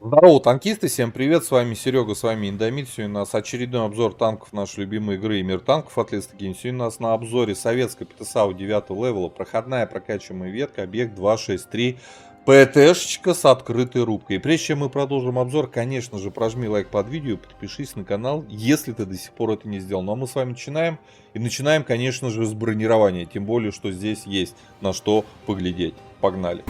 Здорово, танкисты, всем привет, с вами Серега, с вами Индомит. Сегодня у нас очередной обзор танков нашей любимой игры «Мир танков» от Let's Game. Сегодня у нас на обзоре советская ПТСАУ 9 левела, проходная прокачиваемая ветка, объект 263, ПТшечка с открытой рубкой. И прежде чем мы продолжим обзор, конечно же, прожми лайк под видео, подпишись на канал, если ты до сих пор это не сделал. Ну а мы с вами начинаем. И начинаем, конечно же, с бронирования, тем более, что здесь есть на что поглядеть. Погнали.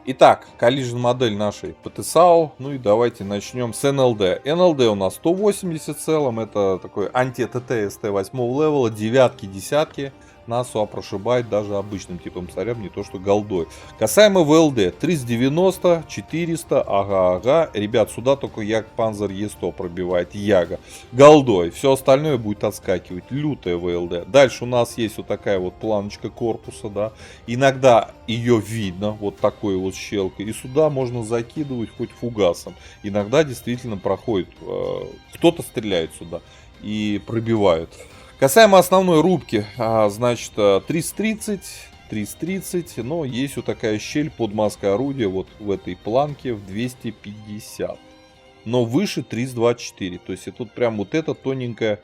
Итак, collision модель нашей ПТСАУ. Ну и давайте начнем с НЛД. НЛД у нас 180 в целом. Это такой анти-ТТ СТ 8 левела. Девятки, десятки. Нас прошибает даже обычным типом царям, не то что голдой. Касаемо ВЛД. 390, 400, ага. Ребят, сюда только Як Панзер Е100 пробивает. Яга. Голдой. Все остальное будет отскакивать. Лютая ВЛД. Дальше у нас есть вот такая вот планочка корпуса, да. Иногда ее видно, вот такой вот щелкой. И сюда можно закидывать хоть фугасом. Иногда действительно проходит, кто-то стреляет сюда и пробивают. Касаемо основной рубки, значит 330, но есть вот такая щель под маской орудия вот в этой планке в 250. Но выше 324, то есть это тут прям вот эта тоненькая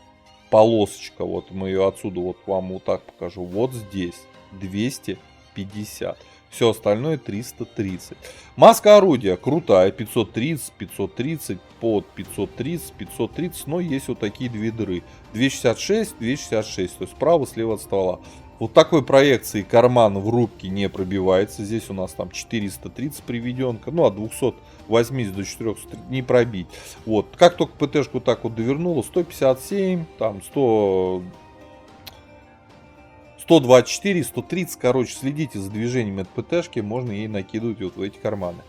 полосочка, вот мы ее отсюда вот вам вот так покажу, вот здесь 250. Все остальное 330. Маска орудия крутая, 530, 530, под 530, 530, но есть вот такие две дыры. 266, 266, то есть справа, слева от ствола. Вот такой проекции карман в рубке не пробивается. Здесь у нас там 430 приведенка, ну от 280 до 400 не пробить. Вот, как только ПТшку так вот довернула, 157, там 100... 124, 130, короче, следите за движением от ПТшки, можно ей накидывать вот в эти карманы.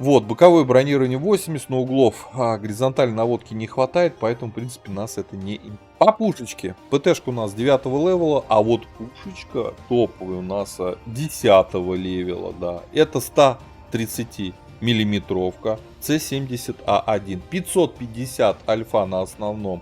Вот, боковое бронирование 80, но углов горизонтальной наводки не хватает, поэтому, в принципе, нас это не... По пушечке, ПТшка у нас 9 левела, а вот пушечка топовая у нас 10 левела, да. Это 130 миллиметровка, С70А1, 550 альфа на основном.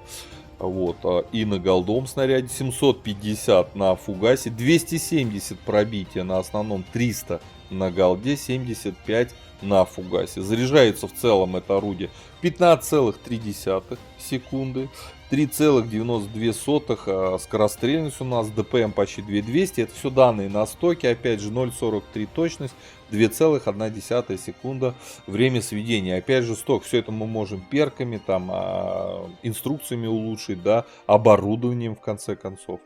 Вот, и на голдом снаряде 750 на фугасе, 270 пробития на основном, 300 на голде, 75 на фугасе. Заряжается в целом это орудие 15,3 секунды, 3,92 скорострельность у нас, ДПМ почти 2200. Это все данные на стоке, опять же 0,43 точность, 2,1 секунда время сведения. Опять же сток, все это мы можем перками, там, инструкциями улучшить, да, оборудованием в конце концов.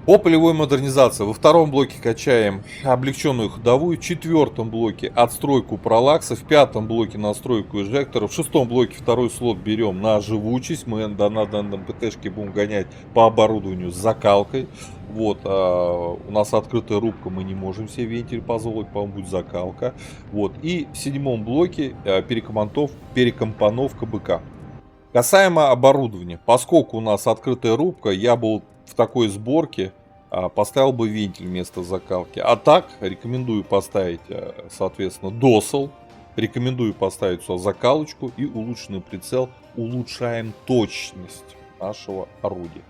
По полевой модернизации во втором блоке качаем облегченную ходовую, в четвертом блоке отстройку пролакса, в пятом блоке настройку инжектора, в шестом блоке второй слот берем на живучесть, мы на данном ПТшке будем гонять по оборудованию с закалкой. Вот, у нас открытая рубка, мы не можем себе вентиль позволить, по-моему, будет закалка. Вот, и в седьмом блоке перекомпоновка БК. Касаемо оборудования, поскольку у нас открытая рубка, я был в такой сборке, поставил бы вентиль вместо закалки. А так рекомендую поставить, соответственно, досел. Рекомендую поставить сюда закалочку и улучшенный прицел. Улучшаем точность нашего орудия.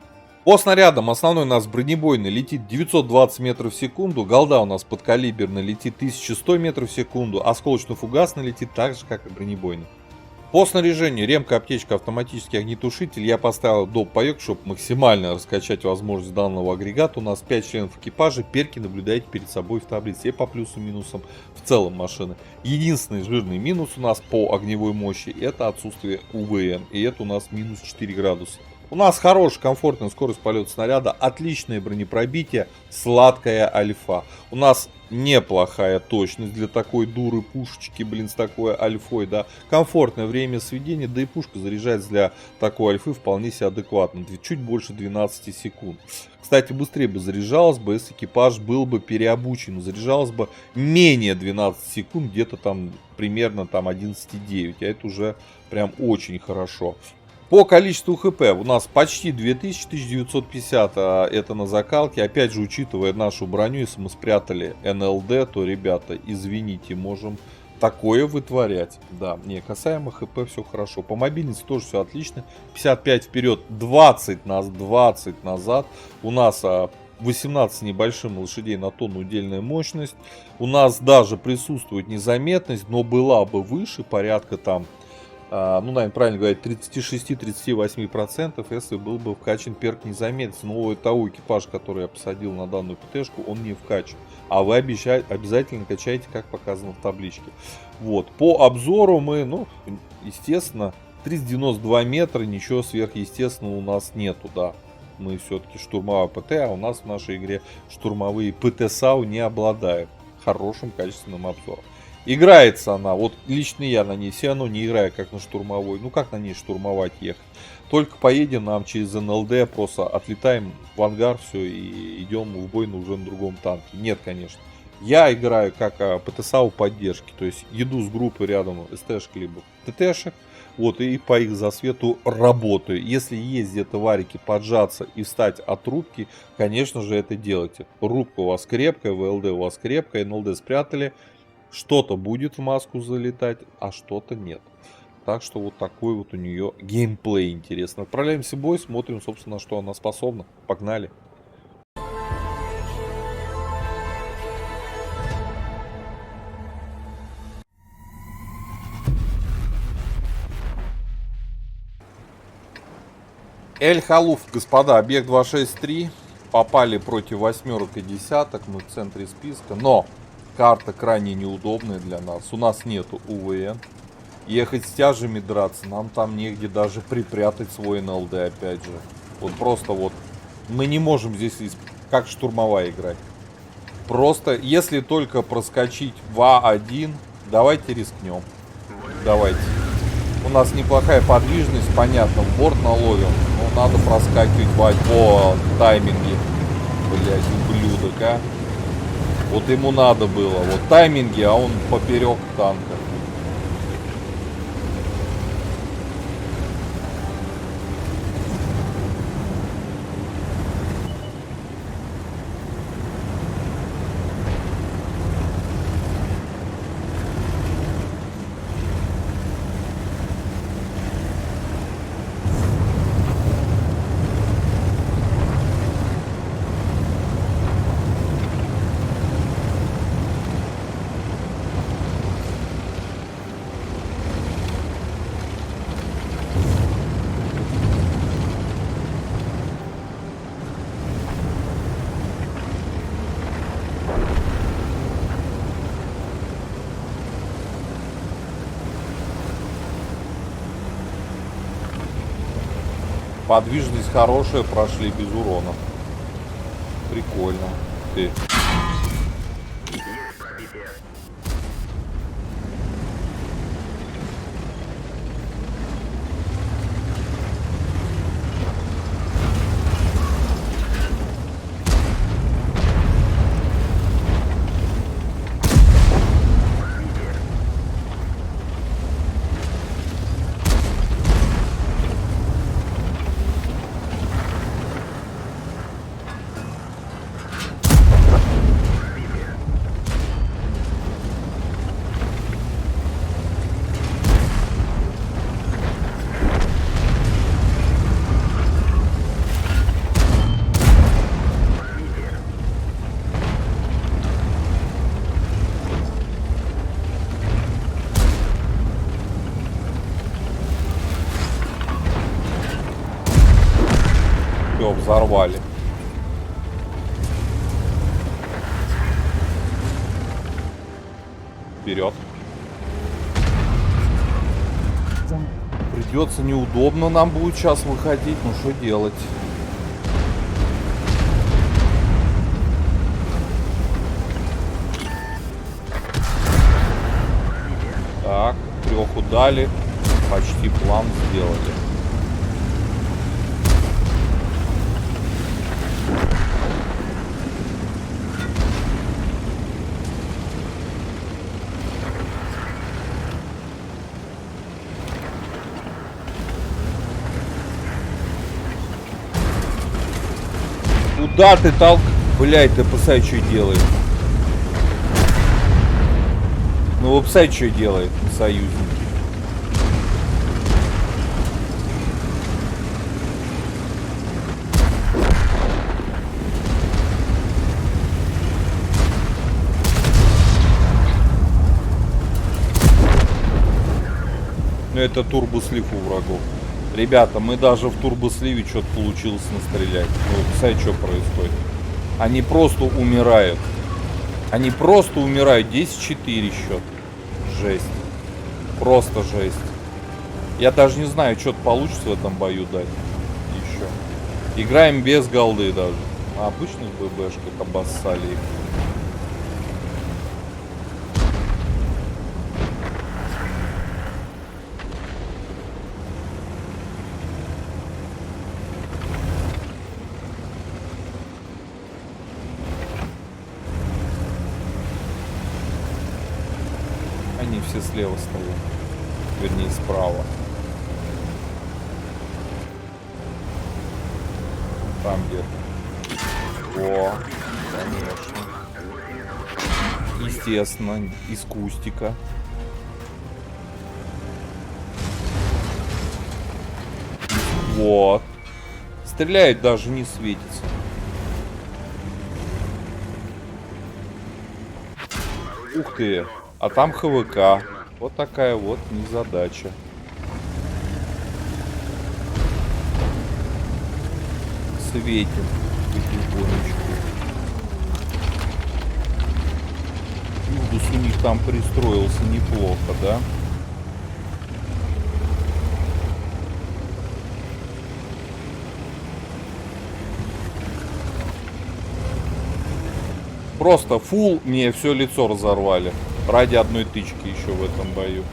По снарядам основной у нас бронебойный летит 920 метров в секунду. Голда у нас подкалиберный летит 1100 метров в секунду. Осколочно-фугасный летит так же, как и бронебойный. По снаряжению ремка, аптечка, автоматический огнетушитель я поставил доп. Паёк, чтобы максимально раскачать возможность данного агрегата. У нас 5 членов экипажа, перки наблюдаете перед собой в таблице по плюсам и минусам в целом машины. Единственный жирный минус у нас по огневой мощи — это отсутствие УВН, и это у нас минус 4 градуса. У нас хорошая, комфортная скорость полета снаряда, отличное бронепробитие, сладкая альфа. У нас неплохая точность для такой дуры пушечки, блин, с такой альфой, да. Комфортное время сведения, да и пушка заряжается для такой альфы вполне себе адекватно, чуть больше 12 секунд. Кстати, быстрее бы заряжалась бы, если экипаж был бы переобучен, заряжалась бы менее 12 секунд, где-то там примерно там 11,9, а это уже прям очень хорошо. По количеству ХП у нас почти 2000, 1950 это на закалке. Опять же, учитывая нашу броню, если мы спрятали НЛД, то, ребята, извините, можем такое вытворять. Да, не, касаемо ХП все хорошо. По мобильности тоже все отлично. 55 вперед, 20 назад. У нас 18 небольшим лошадей на тонну удельная мощность. У нас даже присутствует незаметность, но была бы выше, порядка там, ну, наверное, правильно говорить, 36-38%, если был бы вкачан перк незаметности. Но того экипажа, который я посадил на данную ПТшку, он не вкачан. А вы обязательно качаете, как показано в табличке. Вот. По обзору мы, ну, естественно, 392 метра, ничего сверхъестественного у нас нету, да. Мы все-таки штурмовая ПТ, а у нас в нашей игре штурмовые ПТ-САУ не обладают хорошим качественным обзором. Играется она, вот лично я на ней все равно не играю как на штурмовой. Ну как на ней штурмовать ехать? Только поедем нам через НЛД, просто отлетаем в ангар, все, и идем в бой уже на другом танке. Нет, конечно. Я играю как ПТ-САУ поддержки, то есть еду с группой рядом СТ-шек либо ТТ-шек, вот, и по их засвету работаю. Если есть где-то варики поджаться и встать от рубки, конечно же это делайте. Рубка у вас крепкая, ВЛД у вас крепкая, НЛД спрятали. Что-то будет в маску залетать, а что-то нет. Так что вот такой вот у нее геймплей интересно. Отправляемся в бой, смотрим, собственно, на что она способна. Погнали. Эль-Халуф, господа, объект 263. Попали против восьмерок и десяток. Мы в центре списка. Но карта крайне неудобная для нас. У нас нету УВН. Ехать с тяжами драться, нам там негде даже припрятать свой НЛД, опять же. Вот просто вот. Мы не можем здесь как штурмовая играть. Просто, если только проскочить в А1, давайте рискнем. Давайте. У нас неплохая подвижность, понятно, в борт наловим. Но надо проскакивать по тайминге. Блять, ублюдок, а. Вот ему надо было. Вот тайминги, а он поперек танка. Подвижность хорошая, прошли без урона. Прикольно. Ты. Все, взорвали. Вперед. Придется неудобно нам будет сейчас выходить, ну что делать? Так, треху дали, почти план сделали. Куда ты Блять, ты писай, что делает. Ну вы писай, что делает союзник. Но это турбослив у врагов. Ребята, мы даже в турбосливе что-то получилось настрелять. Ну, представляете, что происходит? Они просто умирают. Они просто умирают. 10-4 счет. Жесть. Просто жесть. Я даже не знаю, что-то получится в этом бою дать. Еще. Играем без голды даже. На обычных ББшках обоссали их. Они все слева стоят. Вернее, справа. Там где-то. О, конечно. Естественно, из кустика. Вот. Стреляет, даже не светится. Ух ты. А там ХВК. Вот такая вот незадача. Светит потихонечку. Юдус у них там пристроился неплохо, да? Просто фул мне все лицо разорвали. Ради одной тычки еще в этом бою.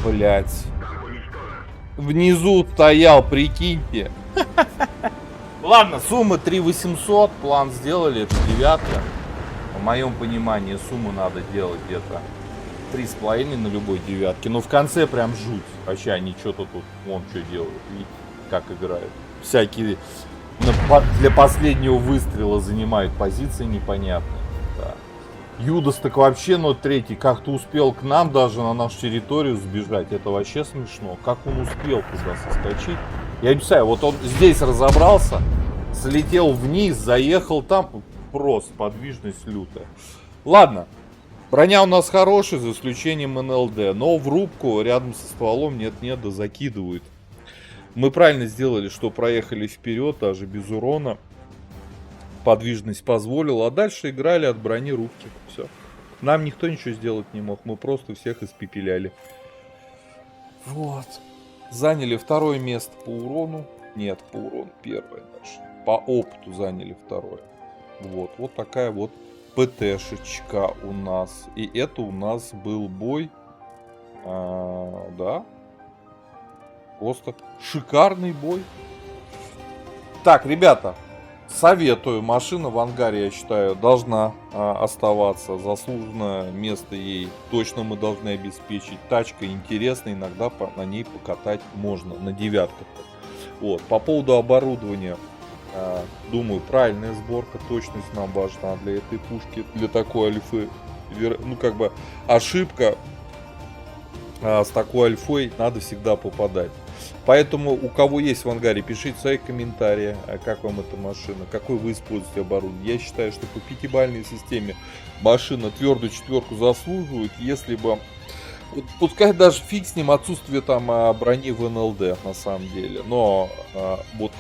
Блять. Внизу стоял, прикиньте. Ладно, сумма 3800, план сделали, это девятка. В моем понимании сумму надо делать где-то 3,5 на любой девятке. Но в конце прям жуть. Вообще они что-то тут, вон что делают. Видите, как играют. Всякие для последнего выстрела занимают позиции непонятные. Да. Юдас так вообще, но третий, как-то успел к нам даже на нашу территорию сбежать. Это вообще смешно. Как он успел туда соскочить? Я не представляю, вот он здесь разобрался, слетел вниз, заехал там, просто подвижность лютая. Ладно, броня у нас хорошая, за исключением НЛД, но в рубку рядом со стволом нет-нет, да закидывают. Мы правильно сделали, что проехали вперед, даже без урона. Подвижность позволила, а дальше играли от брони рубки. Все. Нам никто ничего сделать не мог, мы просто всех испепеляли. Вот. Заняли второе место по урону. Нет, по урону первое даже. По опыту заняли второе. Вот такая вот ПТшечка у нас. И это у нас был бой. Да. Просто шикарный бой. Так, ребята. Советую. Машина в ангаре, я считаю, должна оставаться. Заслуженное место ей точно мы должны обеспечить. Тачка интересная, иногда на ней покатать можно. На девятках. Вот. По поводу оборудования. Думаю, правильная сборка. Точность нам важна для этой пушки. Для такой альфы. Ну, как бы ошибка. С такой альфой надо всегда попадать. Поэтому у кого есть в ангаре, пишите свои комментарии, как вам эта машина, какой вы используете оборудование. Я считаю, что по пятибалльной системе машина твердую четверку заслуживает, если бы, вот, пускай даже фиг с ним отсутствие там брони в НЛД на самом деле, но вот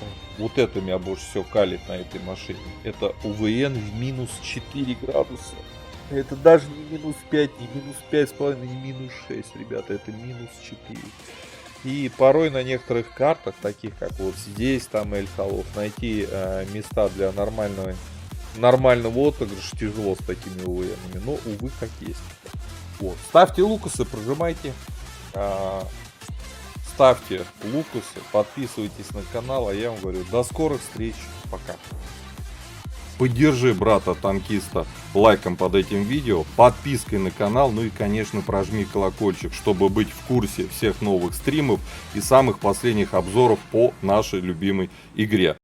это меня больше всего калит на этой машине. Это УВН в минус 4 градуса. Это даже не минус 5, не минус 5,5, не минус 6, ребята, это минус 4. И порой на некоторых картах, таких как вот здесь, там Эль-Халов, найти места для нормального отыгрыша тяжело с такими УВНами. Но, увы, как есть. Вот. Ставьте лукасы, прожимайте. Ставьте лукасы, подписывайтесь на канал. А я вам говорю, до скорых встреч. Пока. Поддержи брата-танкиста лайком под этим видео, подпиской на канал, ну и, конечно, прожми колокольчик, чтобы быть в курсе всех новых стримов и самых последних обзоров по нашей любимой игре.